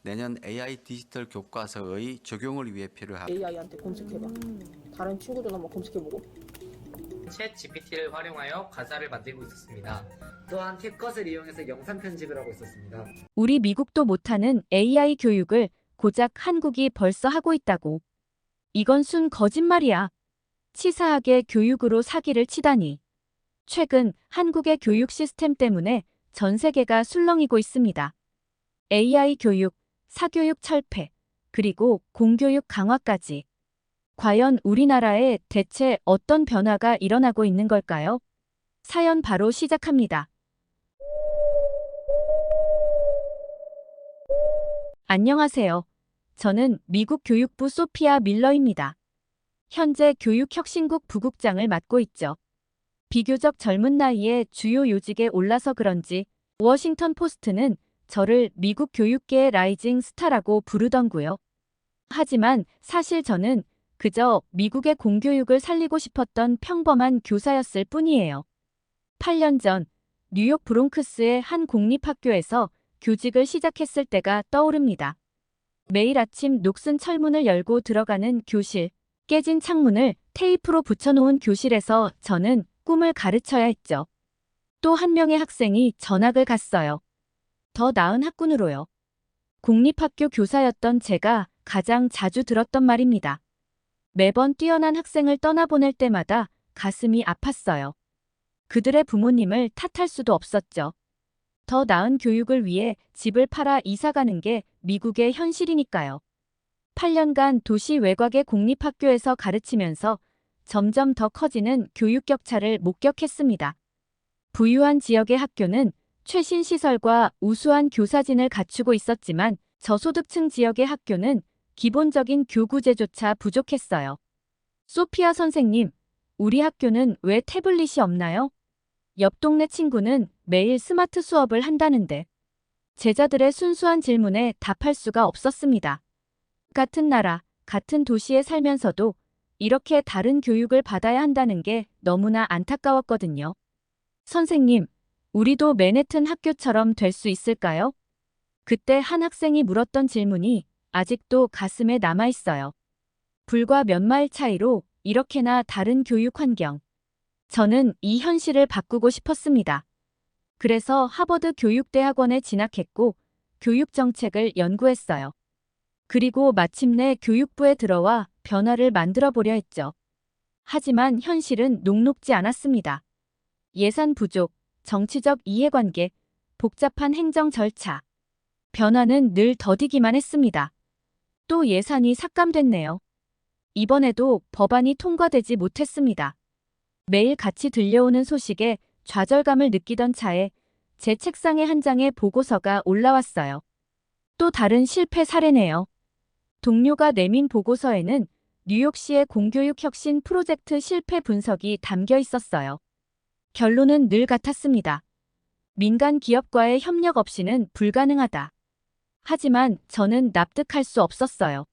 내년 AI 디지털 교과서의 적용을 위해 필요한 AI한테 검색해봐. 다른 친구들 한번 검색해보고. 챗 GPT를 활용하여 가사를 만들고 있었습니다. 또한 캡컷을 이용해서 영상 편집을 하고 있었습니다. 우리 미국도 못하는 AI 교육을 고작 한국이 벌써 하고 있다고. 이건 순 거짓말이야. 치사하게 교육으로 사기를 치다니. 최근 한국의 교육 시스템 때문에 전 세계가 술렁이고 있습니다. AI 교육, 사교육 철폐, 그리고 공교육 강화까지. 과연 우리나라에 대체 어떤 변화가 일어나고 있는 걸까요? 사연 바로 시작합니다. 안녕하세요. 저는 미국 교육부 소피아 밀러입니다. 현재 교육혁신국 부국장을 맡고 있죠. 비교적 젊은 나이에 주요 요직에 올라서 그런지 워싱턴 포스트는 저를 미국 교육계의 라이징 스타라고 부르던구요. 하지만 사실 저는 그저 미국의 공교육을 살리고 싶었던 평범한 교사였을 뿐이에요. 8년 전 뉴욕 브롱크스의 한 공립학교에서 교직을 시작했을 때가 떠오릅니다. 매일 아침 녹슨 철문을 열고 들어가는 교실, 깨진 창문을 테이프로 붙여놓은 교실에서 저는 꿈을 가르쳐야 했죠. 또 한 명의 학생이 전학을 갔어요. 더 나은 학군으로요. 공립학교 교사였던 제가 가장 자주 들었던 말입니다. 매번 뛰어난 학생을 떠나보낼 때마다 가슴이 아팠어요. 그들의 부모님을 탓할 수도 없었죠. 더 나은 교육을 위해 집을 팔아 이사가는 게 미국의 현실이니까요. 8년간 도시 외곽의 공립학교에서 가르치면서 점점 더 커지는 교육 격차를 목격했습니다. 부유한 지역의 학교는 최신 시설과 우수한 교사진을 갖추고 있었지만 저소득층 지역의 학교는 기본적인 교구제조차 부족했어요. 소피아 선생님, 우리 학교는 왜 태블릿이 없나요? 옆 동네 친구는 매일 스마트 수업을 한다는데 제자들의 순수한 질문에 답할 수가 없었습니다. 같은 나라, 같은 도시에 살면서도 이렇게 다른 교육을 받아야 한다는 게 너무나 안타까웠거든요. 선생님, 우리도 맨해튼 학교처럼 될 수 있을까요? 그때 한 학생이 물었던 질문이 아직도 가슴에 남아있어요. 불과 몇 마일 차이로 이렇게나 다른 교육 환경. 저는 이 현실을 바꾸고 싶었습니다. 그래서 하버드 교육대학원에 진학했고 교육 정책을 연구했어요. 그리고 마침내 교육부에 들어와 변화를 만들어 보려 했죠. 하지만 현실은 녹록지 않았습니다. 예산 부족, 정치적 이해관계, 복잡한 행정 절차. 변화는 늘 더디기만 했습니다. 또 예산이 삭감됐네요. 이번에도 법안이 통과되지 못했습니다. 매일 같이 들려오는 소식에 좌절감을 느끼던 차에 제 책상에 한 장의 보고서가 올라왔어요. 또 다른 실패 사례네요. 동료가 내민 보고서에는 뉴욕시의 공교육 혁신 프로젝트 실패 분석이 담겨 있었어요. 결론은 늘 같았습니다. 민간 기업과의 협력 없이는 불가능하다. 하지만 저는 납득할 수 없었어요.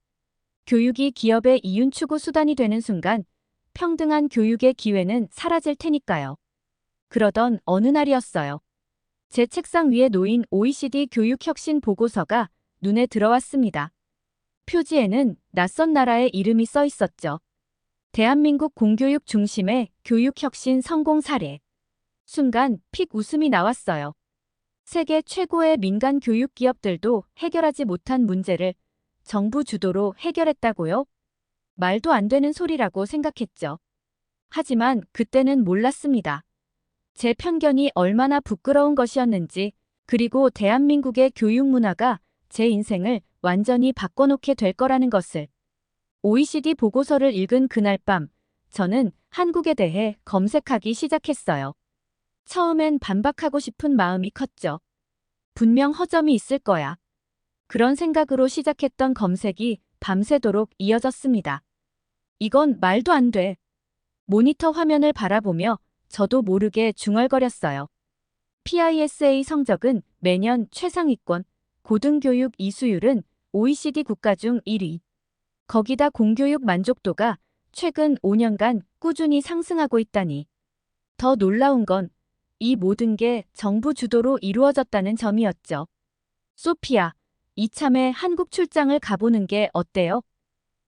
교육이 기업의 이윤 추구 수단이 되는 순간 평등한 교육의 기회는 사라질 테니까요. 그러던 어느 날이었어요. 제 책상 위에 놓인 OECD 교육혁신 보고서가 눈에 들어왔습니다. 표지에는 낯선 나라의 이름이 써 있었죠. 대한민국 공교육 중심의 교육혁신 성공 사례. 순간 픽 웃음이 나왔어요. 세계 최고의 민간 교육 기업들도 해결하지 못한 문제를 정부 주도로 해결했다고요? 말도 안 되는 소리라고 생각했죠. 하지만 그때는 몰랐습니다. 제 편견이 얼마나 부끄러운 것이었는지, 그리고 대한민국의 교육 문화가 제 인생을 완전히 바꿔놓게 될 거라는 것을. OECD 보고서를 읽은 그날 밤, 저는 한국에 대해 검색하기 시작했어요. 처음엔 반박하고 싶은 마음이 컸죠. 분명 허점이 있을 거야. 그런 생각으로 시작했던 검색이 밤새도록 이어졌습니다. 이건 말도 안 돼. 모니터 화면을 바라보며 저도 모르게 중얼거렸어요. PISA 성적은 매년 최상위권, 고등교육 이수율은 OECD 국가 중 1위. 거기다 공교육 만족도가 최근 5년간 꾸준히 상승하고 있다니. 더 놀라운 건 이 모든 게 정부 주도로 이루어졌다는 점이었죠. 소피아, 이참에 한국 출장을 가보는 게 어때요?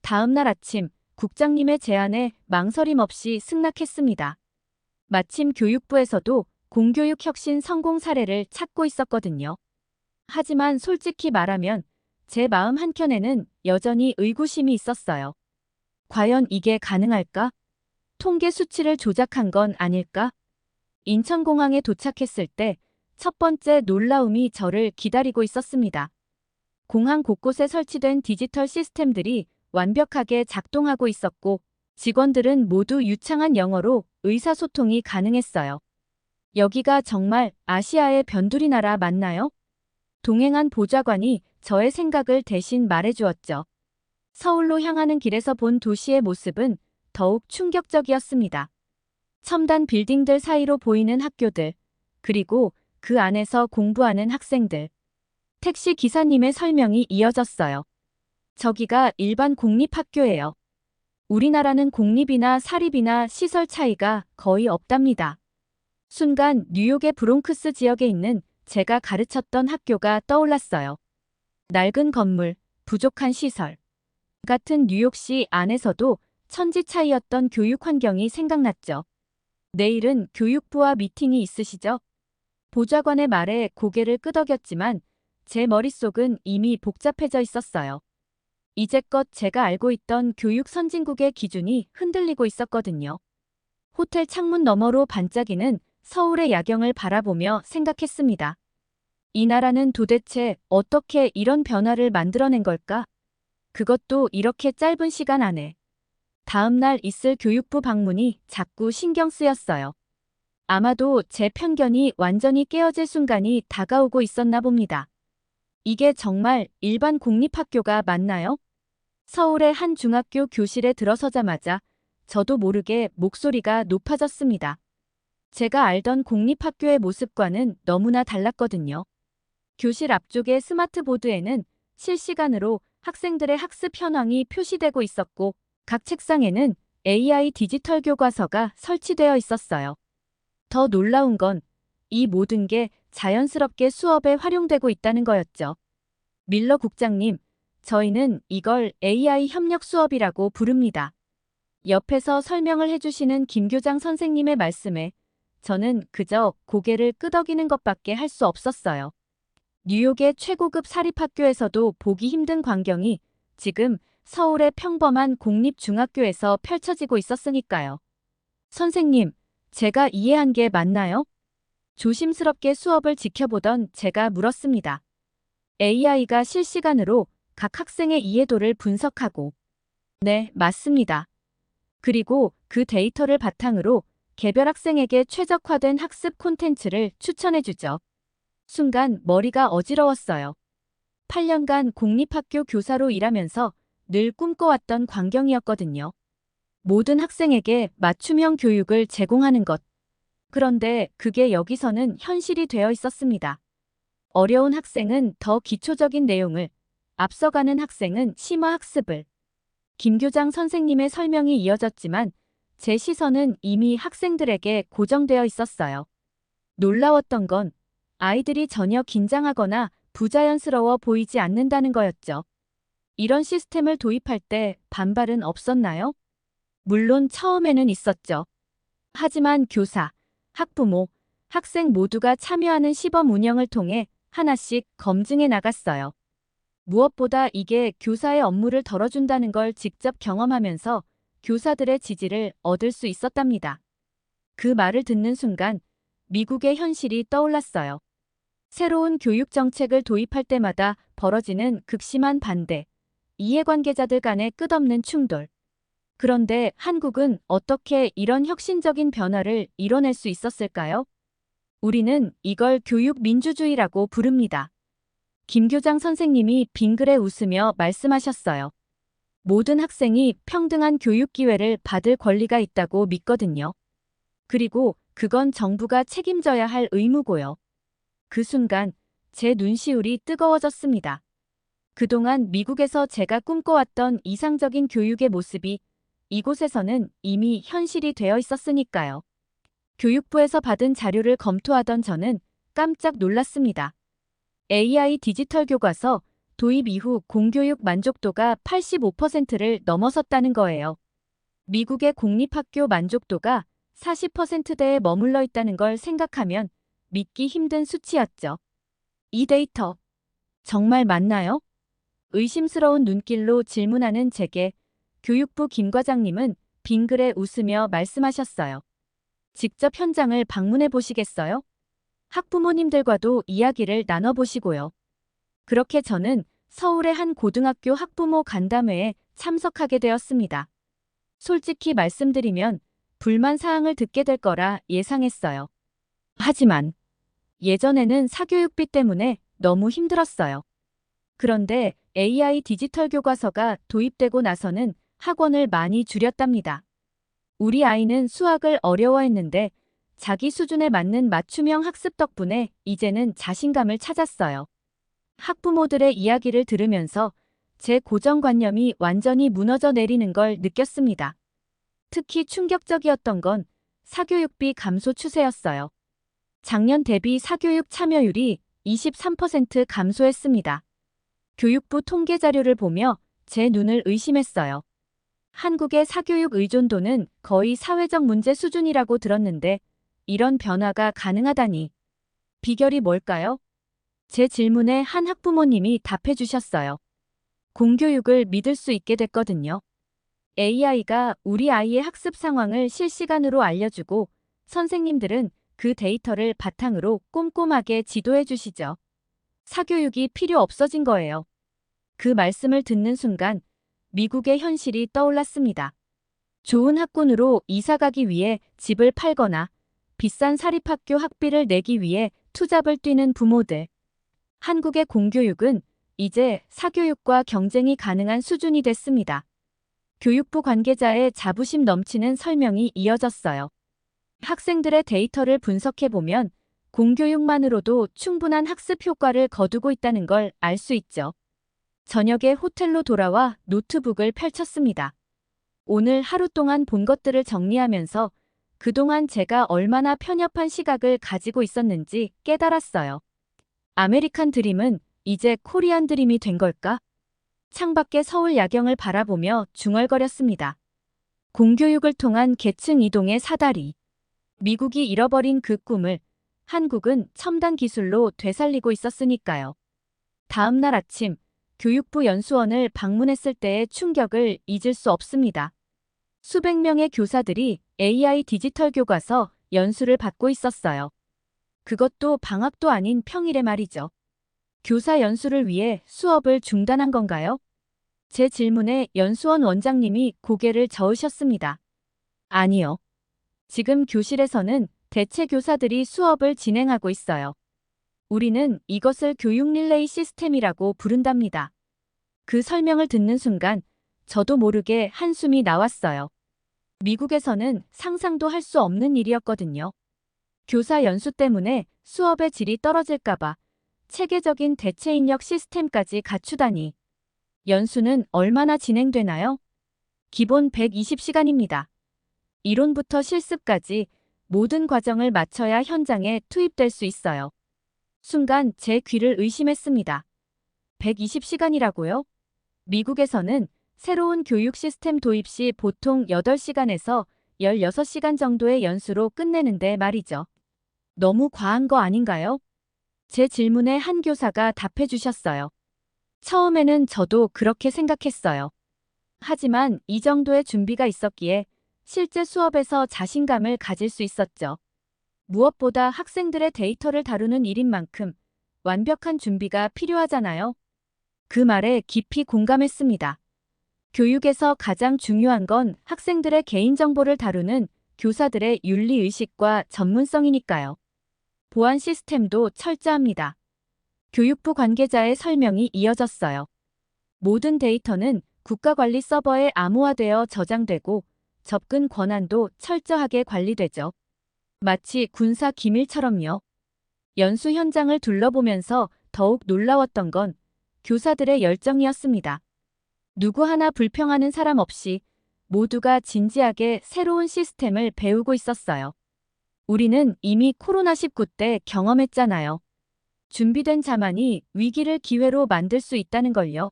다음 날 아침 국장님의 제안에 망설임 없이 승낙했습니다. 마침 교육부에서도 공교육 혁신 성공 사례를 찾고 있었거든요. 하지만 솔직히 말하면 제 마음 한켠에는 여전히 의구심이 있었어요. 과연 이게 가능할까? 통계 수치를 조작한 건 아닐까? 인천공항에 도착했을 때 첫 번째 놀라움이 저를 기다리고 있었습니다. 공항 곳곳에 설치된 디지털 시스템들이 완벽하게 작동하고 있었고 직원들은 모두 유창한 영어로 의사소통이 가능했어요. 여기가 정말 아시아의 변두리 나라 맞나요? 동행한 보좌관이 저의 생각을 대신 말해주었죠. 서울로 향하는 길에서 본 도시의 모습은 더욱 충격적이었습니다. 첨단 빌딩들 사이로 보이는 학교들, 그리고 그 안에서 공부하는 학생들. 택시 기사님의 설명이 이어졌어요. 저기가 일반 공립학교예요. 우리나라는 공립이나 사립이나 시설 차이가 거의 없답니다. 순간 뉴욕의 브롱크스 지역에 있는 제가 가르쳤던 학교가 떠올랐어요. 낡은 건물, 부족한 시설. 같은 뉴욕시 안에서도 천지 차이였던 교육 환경이 생각났죠. 내일은 교육부와 미팅이 있으시죠? 보좌관의 말에 고개를 끄덕였지만 제 머릿속은 이미 복잡해져 있었어요. 이제껏 제가 알고 있던 교육 선진국의 기준이 흔들리고 있었거든요. 호텔 창문 너머로 반짝이는 서울의 야경을 바라보며 생각했습니다. 이 나라는 도대체 어떻게 이런 변화를 만들어낸 걸까? 그것도 이렇게 짧은 시간 안에. 다음 날 있을 교육부 방문이 자꾸 신경 쓰였어요. 아마도 제 편견이 완전히 깨어질 순간이 다가오고 있었나 봅니다. 이게 정말 일반 공립학교가 맞나요? 서울의 한 중학교 교실에 들어서자마자 저도 모르게 목소리가 높아졌습니다. 제가 알던 공립학교의 모습과는 너무나 달랐거든요. 교실 앞쪽의 스마트보드에는 실시간으로 학생들의 학습 현황이 표시되고 있었고 각 책상에는 AI 디지털 교과서가 설치되어 있었어요. 더 놀라운 건 이 모든 게 자연스럽게 수업에 활용되고 있다는 거였죠. 밀러 국장님, 저희는 이걸 AI 협력 수업이라고 부릅니다. 옆에서 설명을 해주시는 김교장 선생님의 말씀에 저는 그저 고개를 끄덕이는 것밖에 할 수 없었어요. 뉴욕의 최고급 사립학교에서도 보기 힘든 광경이 지금 서울의 평범한 공립중학교에서 펼쳐지고 있었으니까요. 선생님, 제가 이해한 게 맞나요? 조심스럽게 수업을 지켜보던 제가 물었습니다. AI가 실시간으로 각 학생의 이해도를 분석하고. 네, 맞습니다. 그리고 그 데이터를 바탕으로 개별 학생에게 최적화된 학습 콘텐츠를 추천해주죠. 순간 머리가 어지러웠어요. 8년간 공립학교 교사로 일하면서 늘 꿈꿔왔던 광경이었거든요. 모든 학생에게 맞춤형 교육을 제공하는 것. 그런데 그게 여기서는 현실이 되어 있었습니다. 어려운 학생은 더 기초적인 내용을, 앞서가는 학생은 심화 학습을. 김 교장 선생님의 설명이 이어졌지만 제 시선은 이미 학생들에게 고정되어 있었어요. 놀라웠던 건 아이들이 전혀 긴장하거나 부자연스러워 보이지 않는다는 거였죠. 이런 시스템을 도입할 때 반발은 없었나요? 물론 처음에는 있었죠. 하지만 교사, 학부모, 학생 모두가 참여하는 시범 운영을 통해 하나씩 검증해 나갔어요. 무엇보다 이게 교사의 업무를 덜어준다는 걸 직접 경험하면서 교사들의 지지를 얻을 수 있었답니다. 그 말을 듣는 순간 미국의 현실이 떠올랐어요. 새로운 교육 정책을 도입할 때마다 벌어지는 극심한 반대, 이해관계자들 간의 끝없는 충돌. 그런데 한국은 어떻게 이런 혁신적인 변화를 이뤄낼 수 있었을까요? 우리는 이걸 교육 민주주의라고 부릅니다. 김 교장 선생님이 빙그레 웃으며 말씀하셨어요. 모든 학생이 평등한 교육 기회를 받을 권리가 있다고 믿거든요. 그리고 그건 정부가 책임져야 할 의무고요. 그 순간 제 눈시울이 뜨거워졌습니다. 그동안 미국에서 제가 꿈꿔왔던 이상적인 교육의 모습이 이곳에서는 이미 현실이 되어 있었으니까요. 교육부에서 받은 자료를 검토하던 저는 깜짝 놀랐습니다. AI 디지털 교과서, 도입 이후 공교육 만족도가 85%를 넘어섰다는 거예요. 미국의 공립학교 만족도가 40%대에 머물러 있다는 걸 생각하면 믿기 힘든 수치였죠. 이 데이터 정말 맞나요? 의심스러운 눈길로 질문하는 제게 교육부 김 과장님은 빙그레 웃으며 말씀하셨어요. 직접 현장을 방문해 보시겠어요? 학부모님들과도 이야기를 나눠보시고요. 그렇게 저는 서울의 한 고등학교 학부모 간담회에 참석하게 되었습니다. 솔직히 말씀드리면 불만 사항을 듣게 될 거라 예상했어요. 하지만 예전에는 사교육비 때문에 너무 힘들었어요. 그런데 AI 디지털 교과서가 도입되고 나서는 학원을 많이 줄였답니다. 우리 아이는 수학을 어려워했는데 자기 수준에 맞는 맞춤형 학습 덕분에 이제는 자신감을 찾았어요. 학부모들의 이야기를 들으면서 제 고정관념이 완전히 무너져 내리는 걸 느꼈습니다. 특히 충격적이었던 건 사교육비 감소 추세였어요. 작년 대비 사교육 참여율이 23% 감소했습니다. 교육부 통계 자료를 보며 제 눈을 의심했어요. 한국의 사교육 의존도는 거의 사회적 문제 수준이라고 들었는데 이런 변화가 가능하다니. 비결이 뭘까요? 제 질문에 한 학부모님이 답해 주셨어요. 공교육을 믿을 수 있게 됐거든요. AI가 우리 아이의 학습 상황을 실시간으로 알려주고 선생님들은 그 데이터를 바탕으로 꼼꼼하게 지도해 주시죠. 사교육이 필요 없어진 거예요. 그 말씀을 듣는 순간 미국의 현실이 떠올랐습니다. 좋은 학군으로 이사 가기 위해 집을 팔거나 비싼 사립학교 학비를 내기 위해 투잡을 뛰는 부모들. 한국의 공교육은 이제 사교육과 경쟁이 가능한 수준이 됐습니다. 교육부 관계자의 자부심 넘치는 설명이 이어졌어요. 학생들의 데이터를 분석해보면 공교육만으로도 충분한 학습 효과를 거두고 있다는 걸 알 수 있죠. 저녁에 호텔로 돌아와 노트북을 펼쳤습니다. 오늘 하루 동안 본 것들을 정리하면서 그동안 제가 얼마나 편협한 시각을 가지고 있었는지 깨달았어요. 아메리칸 드림은 이제 코리안 드림이 된 걸까? 창밖의 서울 야경을 바라보며 중얼거렸습니다. 공교육을 통한 계층 이동의 사다리. 미국이 잃어버린 그 꿈을 한국은 첨단 기술로 되살리고 있었으니까요. 다음 날 아침 교육부 연수원을 방문했을 때의 충격을 잊을 수 없습니다. 수백 명의 교사들이 AI 디지털 교과서 연수를 받고 있었어요. 그것도 방학도 아닌 평일에 말이죠. 교사 연수를 위해 수업을 중단한 건가요? 제 질문에 연수원 원장님이 고개를 저으셨습니다. 아니요. 지금 교실에서는 대체 교사들이 수업을 진행하고 있어요. 우리는 이것을 교육 릴레이 시스템이라고 부른답니다. 그 설명을 듣는 순간 저도 모르게 한숨이 나왔어요. 미국에서는 상상도 할 수 없는 일이었거든요. 교사 연수 때문에 수업의 질이 떨어질까봐 체계적인 대체 인력 시스템까지 갖추다니. 연수는 얼마나 진행되나요? 기본 120시간입니다. 이론부터 실습까지 모든 과정을 마쳐야 현장에 투입될 수 있어요. 순간 제 귀를 의심했습니다. 120시간이라고요? 미국에서는 새로운 교육 시스템 도입 시 보통 8시간에서 16시간 정도의 연수로 끝내는데 말이죠. 너무 과한 거 아닌가요? 제 질문에 한 교사가 답해 주셨어요. 처음에는 저도 그렇게 생각했어요. 하지만 이 정도의 준비가 있었기에 실제 수업에서 자신감을 가질 수 있었죠. 무엇보다 학생들의 데이터를 다루는 일인 만큼 완벽한 준비가 필요하잖아요. 그 말에 깊이 공감했습니다. 교육에서 가장 중요한 건 학생들의 개인정보를 다루는 교사들의 윤리의식과 전문성이니까요. 보안 시스템도 철저합니다. 교육부 관계자의 설명이 이어졌어요. 모든 데이터는 국가관리 서버에 암호화되어 저장되고 접근 권한도 철저하게 관리되죠. 마치 군사 기밀처럼요. 연수 현장을 둘러보면서 더욱 놀라웠던 건 교사들의 열정이었습니다. 누구 하나 불평하는 사람 없이 모두가 진지하게 새로운 시스템을 배우고 있었어요. 우리는 이미 코로나19 때 경험했잖아요. 준비된 자만이 위기를 기회로 만들 수 있다는 걸요.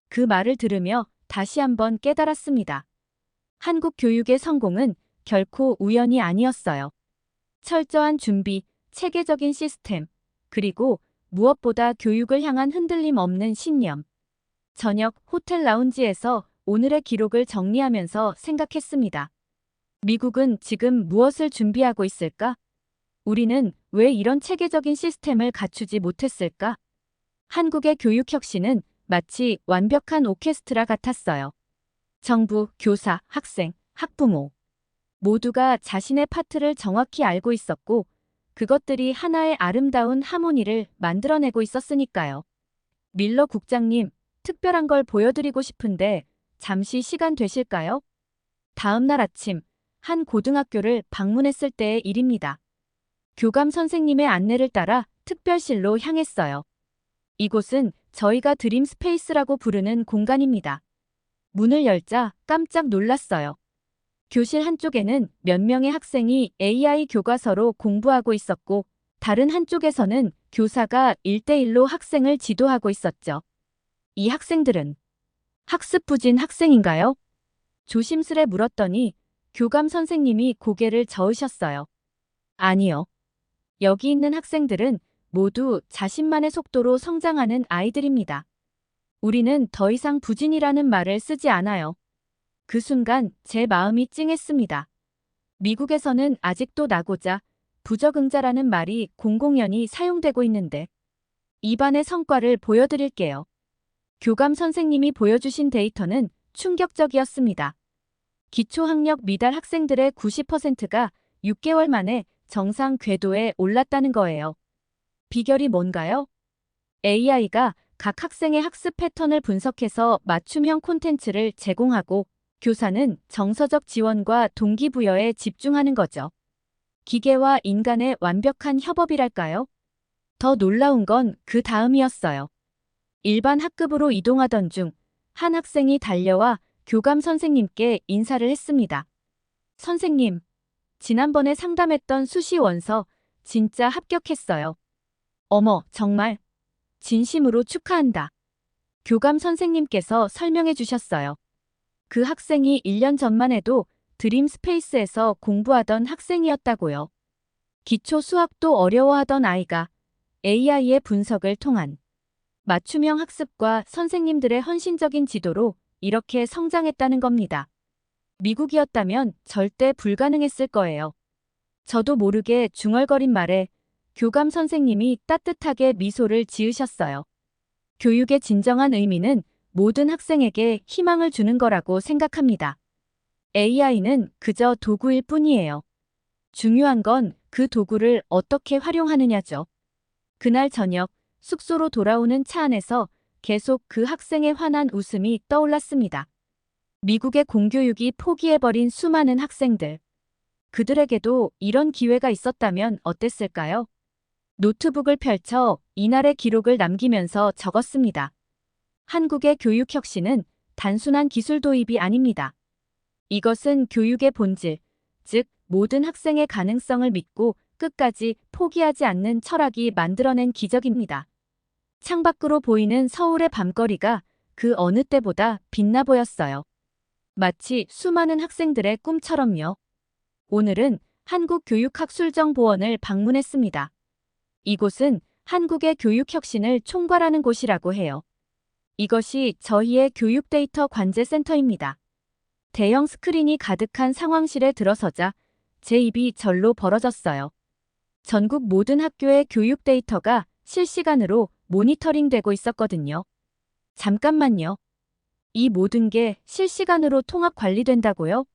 그 말을 들으며 다시 한번 깨달았습니다. 한국 교육의 성공은 결코 우연이 아니었어요. 철저한 준비, 체계적인 시스템, 그리고 무엇보다 교육을 향한 흔들림 없는 신념. 저녁 호텔 라운지에서 오늘의 기록을 정리하면서 생각했습니다. 미국은 지금 무엇을 준비하고 있을까? 우리는 왜 이런 체계적인 시스템을 갖추지 못했을까? 한국의 교육 혁신은 마치 완벽한 오케스트라 같았어요. 정부, 교사, 학생, 학부모 모두가 자신의 파트를 정확히 알고 있었고 그것들이 하나의 아름다운 하모니를 만들어내고 있었으니까요. 밀러 국장님, 특별한 걸 보여드리고 싶은데 잠시 시간 되실까요? 다음 날 아침 한 고등학교를 방문했을 때의 일입니다. 교감 선생님의 안내를 따라 특별실로 향했어요. 이곳은 저희가 드림 스페이스라고 부르는 공간입니다. 문을 열자 깜짝 놀랐어요. 교실 한쪽에는 몇 명의 학생이 AI 교과서로 공부하고 있었고 다른 한쪽에서는 교사가 1대1로 학생을 지도하고 있었죠. 이 학생들은 학습 부진 학생인가요? 조심스레 물었더니 교감 선생님이 고개를 저으셨어요. 아니요. 여기 있는 학생들은 모두 자신만의 속도로 성장하는 아이들입니다. 우리는 더 이상 부진이라는 말을 쓰지 않아요. 그 순간 제 마음이 찡했습니다. 미국에서는 아직도 나고자 부적응자라는 말이 공공연히 사용되고 있는데 이 반의 성과를 보여드릴게요. 교감 선생님이 보여주신 데이터는 충격적이었습니다. 기초학력 미달 학생들의 90%가 6개월 만에 정상 궤도에 올랐다는 거예요. 비결이 뭔가요? AI가 각 학생의 학습 패턴을 분석해서 맞춤형 콘텐츠를 제공하고 교사는 정서적 지원과 동기부여에 집중하는 거죠. 기계와 인간의 완벽한 협업이랄까요? 더 놀라운 건 그 다음이었어요. 일반 학급으로 이동하던 중 한 학생이 달려와 교감 선생님께 인사를 했습니다. 선생님, 지난번에 상담했던 수시 원서 진짜 합격했어요. 어머, 정말 진심으로 축하한다. 교감 선생님께서 설명해 주셨어요. 그 학생이 1년 전만 해도 드림 스페이스에서 공부하던 학생이었다고요. 기초 수학도 어려워하던 아이가 AI의 분석을 통한 맞춤형 학습과 선생님들의 헌신적인 지도로 이렇게 성장했다는 겁니다. 미국이었다면 절대 불가능했을 거예요. 저도 모르게 중얼거린 말에 교감 선생님이 따뜻하게 미소를 지으셨어요. 교육의 진정한 의미는 모든 학생에게 희망을 주는 거라고 생각합니다. AI는 그저 도구일 뿐이에요. 중요한 건 그 도구를 어떻게 활용하느냐죠. 그날 저녁 숙소로 돌아오는 차 안에서 계속 그 학생에 관한 웃음이 떠올랐습니다. 미국의 공교육이 포기해버린 수많은 학생들. 그들에게도 이런 기회가 있었다면 어땠을까요? 노트북을 펼쳐 이날의 기록을 남기면서 적었습니다. 한국의 교육 혁신은 단순한 기술 도입이 아닙니다. 이것은 교육의 본질, 즉 모든 학생의 가능성을 믿고 끝까지 포기하지 않는 철학이 만들어낸 기적입니다. 창밖으로 보이는 서울의 밤거리가 그 어느 때보다 빛나 보였어요. 마치 수많은 학생들의 꿈처럼요. 오늘은 한국교육학술정보원을 방문했습니다. 이곳은 한국의 교육혁신을 총괄하는 곳이라고 해요. 이것이 저희의 교육 데이터 관제센터입니다. 대형 스크린이 가득한 상황실에 들어서자 제 입이 절로 벌어졌어요. 전국 모든 학교의 교육 데이터가 실시간으로 모니터링되고 있었거든요. 잠깐만요. 이 모든 게 실시간으로 통합 관리된다고요?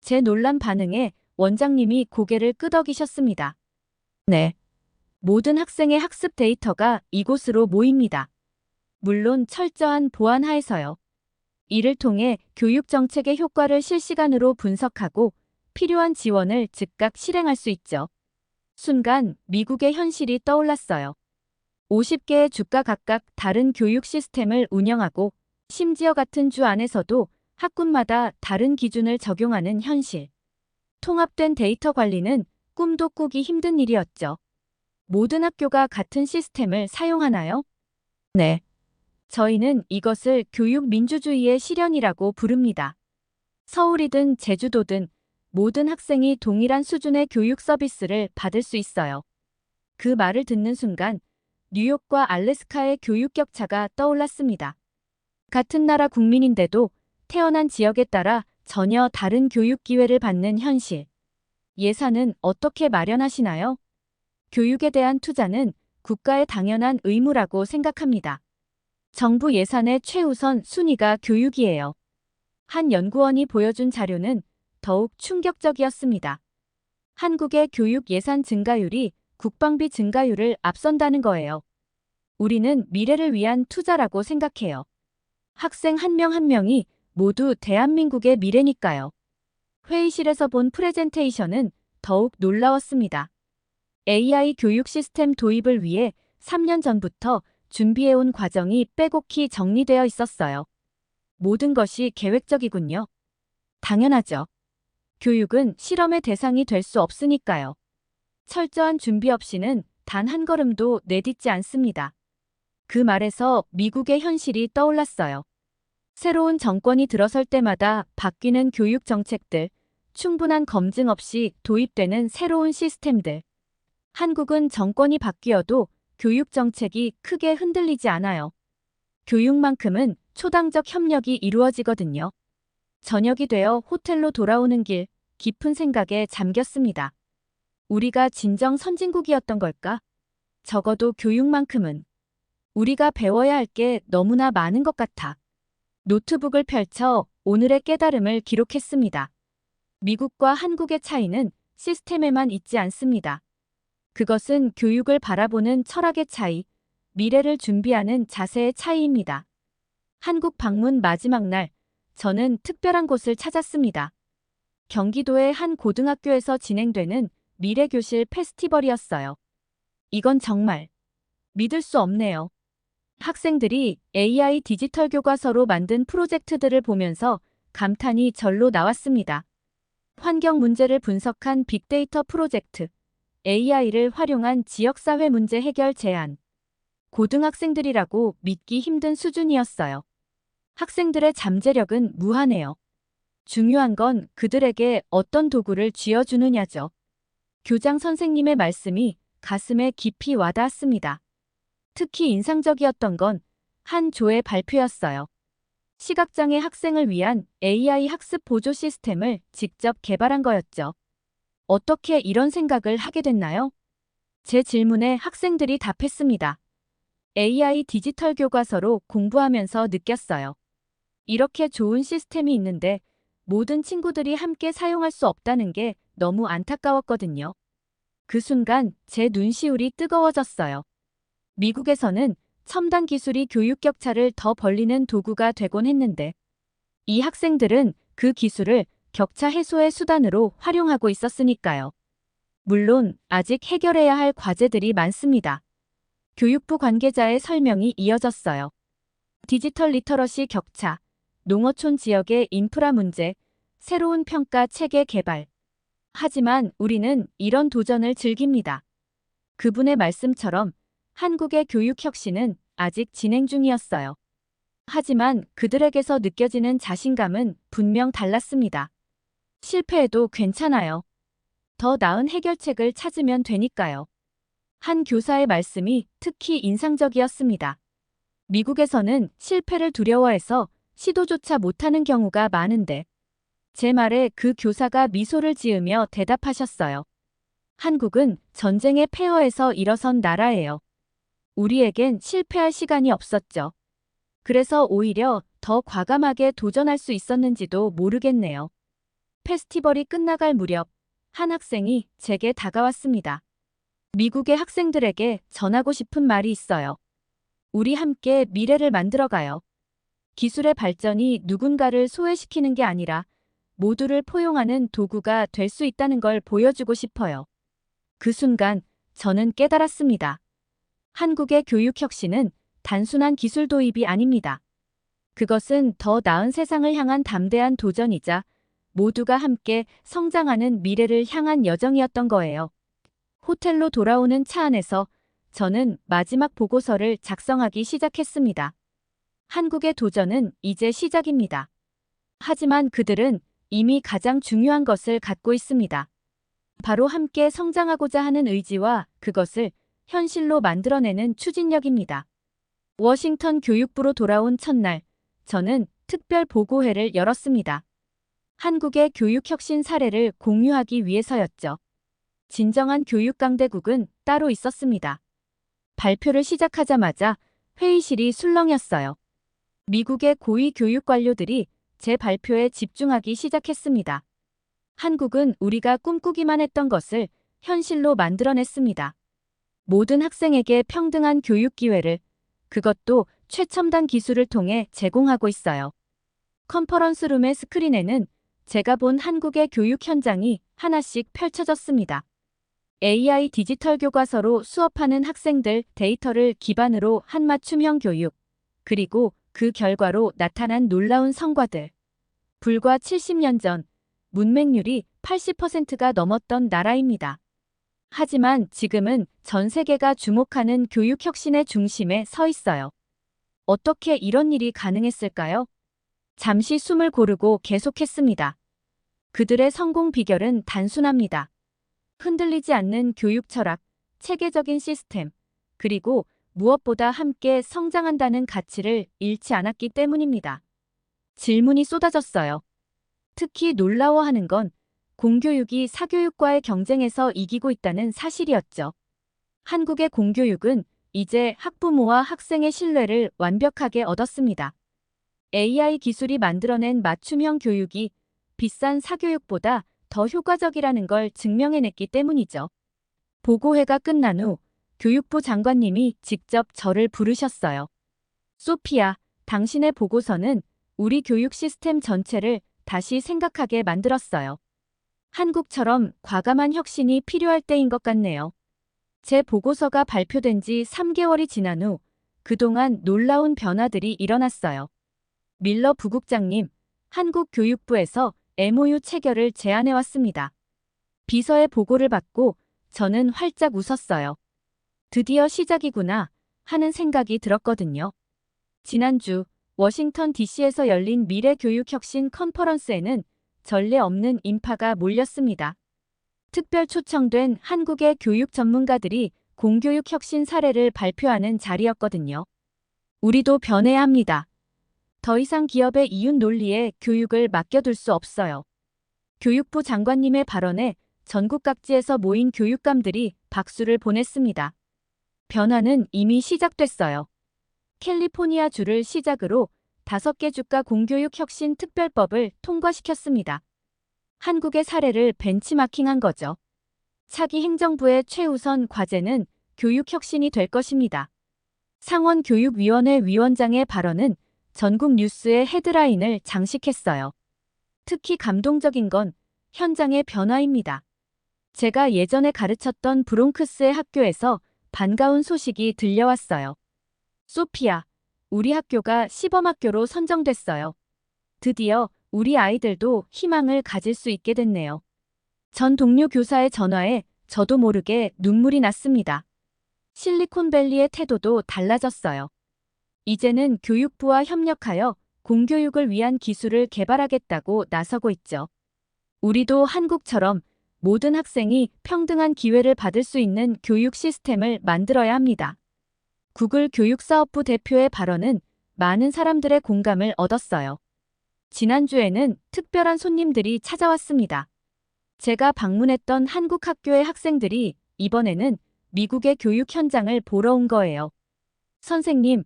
제 놀란 반응에 원장님이 고개를 끄덕이셨습니다. 네. 모든 학생의 학습 데이터가 이곳으로 모입니다. 물론 철저한 보안 하에서요. 이를 통해 교육 정책의 효과를 실시간으로 분석하고 필요한 지원을 즉각 실행할 수 있죠. 순간 미국의 현실이 떠올랐어요. 50개의 주가 각각 다른 교육 시스템을 운영하고 심지어 같은 주 안에서도 학군마다 다른 기준을 적용하는 현실. 통합된 데이터 관리는 꿈도 꾸기 힘든 일이었죠. 모든 학교가 같은 시스템을 사용하나요? 네. 저희는 이것을 교육 민주주의의 실현이라고 부릅니다. 서울이든 제주도든 모든 학생이 동일한 수준의 교육 서비스를 받을 수 있어요. 그 말을 듣는 순간 뉴욕과 알래스카의 교육 격차가 떠올랐습니다. 같은 나라 국민인데도 태어난 지역에 따라 전혀 다른 교육 기회를 받는 현실. 예산은 어떻게 마련하시나요? 교육에 대한 투자는 국가의 당연한 의무라고 생각합니다. 정부 예산의 최우선 순위가 교육이에요. 한 연구원이 보여준 자료는 더욱 충격적이었습니다. 한국의 교육 예산 증가율이 국방비 증가율을 앞선다는 거예요. 우리는 미래를 위한 투자라고 생각해요. 학생 한 명 한 명이 모두 대한민국의 미래니까요. 회의실에서 본 프레젠테이션은 더욱 놀라웠습니다. AI 교육 시스템 도입을 위해 3년 전부터 준비해온 과정이 빼곡히 정리되어 있었어요. 모든 것이 계획적이군요. 당연하죠. 교육은 실험의 대상이 될 수 없으니까요. 철저한 준비 없이는 단 한 걸음도 내딛지 않습니다. 그 말에서 미국의 현실이 떠올랐어요. 새로운 정권이 들어설 때마다 바뀌는 교육 정책들, 충분한 검증 없이 도입되는 새로운 시스템들. 한국은 정권이 바뀌어도 교육 정책이 크게 흔들리지 않아요. 교육만큼은 초당적 협력이 이루어지거든요. 저녁이 되어 호텔로 돌아오는 길, 깊은 생각에 잠겼습니다. 우리가 진정 선진국이었던 걸까? 적어도 교육만큼은. 우리가 배워야 할 게 너무나 많은 것 같아. 노트북을 펼쳐 오늘의 깨달음을 기록했습니다. 미국과 한국의 차이는 시스템에만 있지 않습니다. 그것은 교육을 바라보는 철학의 차이, 미래를 준비하는 자세의 차이입니다. 한국 방문 마지막 날, 저는 특별한 곳을 찾았습니다. 경기도의 한 고등학교에서 진행되는 미래교실 페스티벌이었어요. 이건 정말 믿을 수 없네요. 학생들이 AI 디지털 교과서로 만든 프로젝트들을 보면서 감탄이 절로 나왔습니다. 환경 문제를 분석한 빅데이터 프로젝트, AI를 활용한 지역사회 문제 해결 제안. 고등학생들이라고 믿기 힘든 수준이었어요. 학생들의 잠재력은 무한해요. 중요한 건 그들에게 어떤 도구를 쥐어주느냐죠. 교장 선생님의 말씀이 가슴에 깊이 와닿았습니다. 특히 인상적이었던 건 한 조의 발표였어요. 시각장애 학생을 위한 AI 학습 보조 시스템을 직접 개발한 거였죠. 어떻게 이런 생각을 하게 됐나요? 제 질문에 학생들이 답했습니다. AI 디지털 교과서로 공부하면서 느꼈어요. 이렇게 좋은 시스템이 있는데 모든 친구들이 함께 사용할 수 없다는 게 너무 안타까웠거든요. 그 순간 제 눈시울이 뜨거워졌어요. 미국에서는 첨단 기술이 교육 격차를 더 벌리는 도구가 되곤 했는데 이 학생들은 그 기술을 격차 해소의 수단으로 활용하고 있었으니까요. 물론 아직 해결해야 할 과제들이 많습니다. 교육부 관계자의 설명이 이어졌어요. 디지털 리터러시 격차, 농어촌 지역의 인프라 문제, 새로운 평가 체계 개발. 하지만 우리는 이런 도전을 즐깁니다. 그분의 말씀처럼 한국의 교육 혁신은 아직 진행 중이었어요. 하지만 그들에게서 느껴지는 자신감은 분명 달랐습니다. 실패해도 괜찮아요. 더 나은 해결책을 찾으면 되니까요. 한 교사의 말씀이 특히 인상적이었습니다. 미국에서는 실패를 두려워해서 시도조차 못하는 경우가 많은데 제 말에 그 교사가 미소를 지으며 대답하셨어요. 한국은 전쟁의 폐허에서 일어선 나라예요. 우리에겐 실패할 시간이 없었죠. 그래서 오히려 더 과감하게 도전할 수 있었는지도 모르겠네요. 페스티벌이 끝나갈 무렵 한 학생이 제게 다가왔습니다. 미국의 학생들에게 전하고 싶은 말이 있어요. 우리 함께 미래를 만들어가요. 기술의 발전이 누군가를 소외시키는 게 아니라 모두를 포용하는 도구가 될 수 있다는 걸 보여주고 싶어요. 그 순간 저는 깨달았습니다. 한국의 교육 혁신은 단순한 기술 도입이 아닙니다. 그것은 더 나은 세상을 향한 담대한 도전이자 모두가 함께 성장하는 미래를 향한 여정이었던 거예요. 호텔로 돌아오는 차 안에서 저는 마지막 보고서를 작성하기 시작했습니다. 한국의 도전은 이제 시작입니다. 하지만 그들은 이미 가장 중요한 것을 갖고 있습니다. 바로 함께 성장하고자 하는 의지와 그것을 현실로 만들어내는 추진력입니다. 워싱턴 교육부로 돌아온 첫날, 저는 특별 보고회를 열었습니다. 한국의 교육혁신 사례를 공유하기 위해서였죠. 진정한 교육 강대국은 따로 있었습니다. 발표를 시작하자마자 회의실이 술렁였어요. 미국의 고위 교육 관료들이 제 발표에 집중하기 시작했습니다. 한국은 우리가 꿈꾸기만 했던 것을 현실로 만들어냈습니다. 모든 학생에게 평등한 교육 기회를, 그것도 최첨단 기술을 통해 제공하고 있어요. 컨퍼런스룸의 스크린에는 제가 본 한국의 교육 현장이 하나씩 펼쳐졌습니다. AI 디지털 교과서로 수업하는 학생들 데이터를 기반으로 한 맞춤형 교육, 그리고 그 결과로 나타난 놀라운 성과들. 불과 70년 전 문맹률이 80%가 넘었던 나라입니다. 하지만 지금은 전 세계가 주목하는 교육 혁신의 중심에 서 있어요. 어떻게 이런 일이 가능했을까요? 잠시 숨을 고르고 계속했습니다. 그들의 성공 비결은 단순합니다. 흔들리지 않는 교육 철학, 체계적인 시스템, 그리고 무엇보다 함께 성장한다는 가치를 잃지 않았기 때문입니다. 질문이 쏟아졌어요. 특히 놀라워하는 건 공교육이 사교육과의 경쟁에서 이기고 있다는 사실이었죠. 한국의 공교육은 이제 학부모와 학생의 신뢰를 완벽하게 얻었습니다. AI 기술이 만들어낸 맞춤형 교육이 비싼 사교육보다 더 효과적이라는 걸 증명해냈기 때문이죠. 보고회가 끝난 후 교육부 장관님이 직접 저를 부르셨어요. 소피아, 당신의 보고서는 우리 교육 시스템 전체를 다시 생각하게 만들었어요. 한국처럼 과감한 혁신이 필요할 때인 것 같네요. 제 보고서가 발표된 지 3개월이 지난 후 그동안 놀라운 변화들이 일어났어요. 밀러 부국장님, 한국 교육부에서 MOU 체결을 제안해왔습니다. 비서의 보고를 받고 저는 활짝 웃었어요. 드디어 시작이구나 하는 생각이 들었거든요. 지난주 워싱턴 DC에서 열린 미래교육혁신 컨퍼런스에는 전례 없는 인파가 몰렸습니다. 특별 초청된 한국의 교육 전문가들이 공교육 혁신 사례를 발표하는 자리였거든요. 우리도 변해야 합니다. 더 이상 기업의 이윤 논리에 교육을 맡겨둘 수 없어요. 교육부 장관님의 발언에 전국 각지에서 모인 교육감들이 박수를 보냈습니다. 변화는 이미 시작됐어요. 캘리포니아주를 시작으로 5개 주가 공교육 혁신 특별법을 통과시켰습니다. 한국의 사례를 벤치마킹한 거죠. 차기 행정부의 최우선 과제는 교육 혁신이 될 것입니다. 상원교육위원회 위원장의 발언은 전국 뉴스의 헤드라인을 장식했어요. 특히 감동적인 건 현장의 변화입니다. 제가 예전에 가르쳤던 브롱크스의 학교에서 반가운 소식이 들려왔어요. 소피아, 우리 학교가 시범학교로 선정됐어요. 드디어 우리 아이들도 희망을 가질 수 있게 됐네요. 전 동료 교사의 전화에 저도 모르게 눈물이 났습니다. 실리콘밸리의 태도도 달라졌어요. 이제는 교육부와 협력하여 공교육을 위한 기술을 개발하겠다고 나서고 있죠. 우리도 한국처럼 모든 학생이 평등한 기회를 받을 수 있는 교육 시스템을 만들어야 합니다. 구글 교육사업부 대표의 발언은 많은 사람들의 공감을 얻었어요. 지난주에는 특별한 손님들이 찾아왔습니다. 제가 방문했던 한국 학교의 학생들이 이번에는 미국의 교육 현장을 보러 온 거예요. 선생님,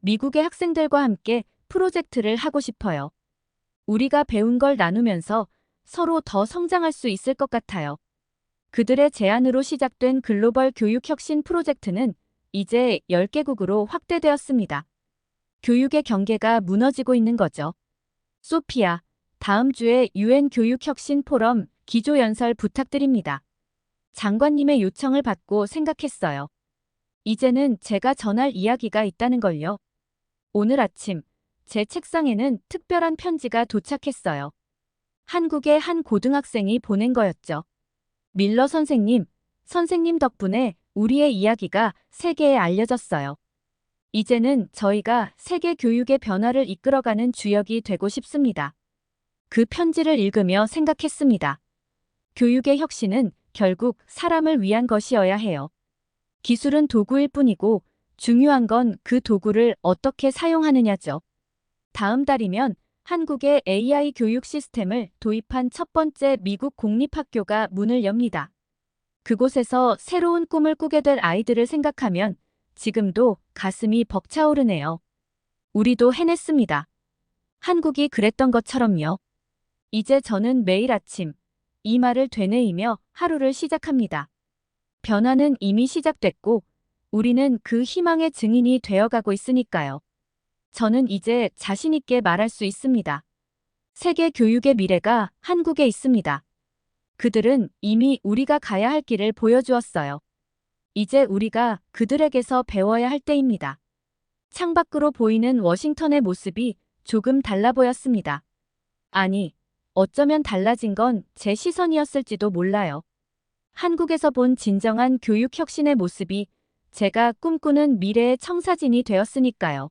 미국의 학생들과 함께 프로젝트를 하고 싶어요. 우리가 배운 걸 나누면서 서로 더 성장할 수 있을 것 같아요. 그들의 제안으로 시작된 글로벌 교육 혁신 프로젝트는 이제 10개국으로 확대되었습니다. 교육의 경계가 무너지고 있는 거죠. 소피아, 다음 주에 UN 교육 혁신 포럼 기조연설 부탁드립니다. 장관님의 요청을 받고 생각했어요. 이제는 제가 전할 이야기가 있다는 걸요. 오늘 아침 제 책상에는 특별한 편지가 도착했어요. 한국의 한 고등학생이 보낸 거였죠. 밀러 선생님, 선생님 덕분에 우리의 이야기가 세계에 알려졌어요. 이제는 저희가 세계 교육의 변화를 이끌어가는 주역이 되고 싶습니다. 그 편지를 읽으며 생각했습니다. 교육의 혁신은 결국 사람을 위한 것이어야 해요. 기술은 도구일 뿐이고 중요한 건 그 도구를 어떻게 사용하느냐죠. 다음 달이면 한국의 AI 교육 시스템을 도입한 첫 번째 미국 공립학교가 문을 엽니다. 그곳에서 새로운 꿈을 꾸게 될 아이들을 생각하면 지금도 가슴이 벅차오르네요. 우리도 해냈습니다. 한국이 그랬던 것처럼요. 이제 저는 매일 아침 이 말을 되뇌이며 하루를 시작합니다. 변화는 이미 시작됐고 우리는 그 희망의 증인이 되어가고 있으니까요. 저는 이제 자신 있게 말할 수 있습니다. 세계 교육의 미래가 한국에 있습니다. 그들은 이미 우리가 가야 할 길을 보여주었어요. 이제 우리가 그들에게서 배워야 할 때입니다. 창밖으로 보이는 워싱턴의 모습이 조금 달라 보였습니다. 아니, 어쩌면 달라진 건 제 시선이었을지도 몰라요. 한국에서 본 진정한 교육 혁신의 모습이 제가 꿈꾸는 미래의 청사진이 되었으니까요.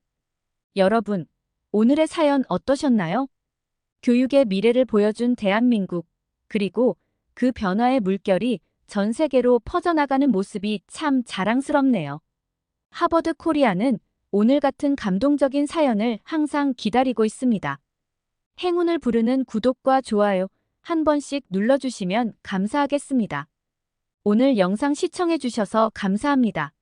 여러분, 오늘의 사연 어떠셨나요? 교육의 미래를 보여준 대한민국, 그리고 그 변화의 물결이 전 세계로 퍼져나가는 모습이 참 자랑스럽네요. 하버드 코리아는 오늘 같은 감동적인 사연을 항상 기다리고 있습니다. 행운을 부르는 구독과 좋아요 한 번씩 눌러주시면 감사하겠습니다. 오늘 영상 시청해주셔서 감사합니다.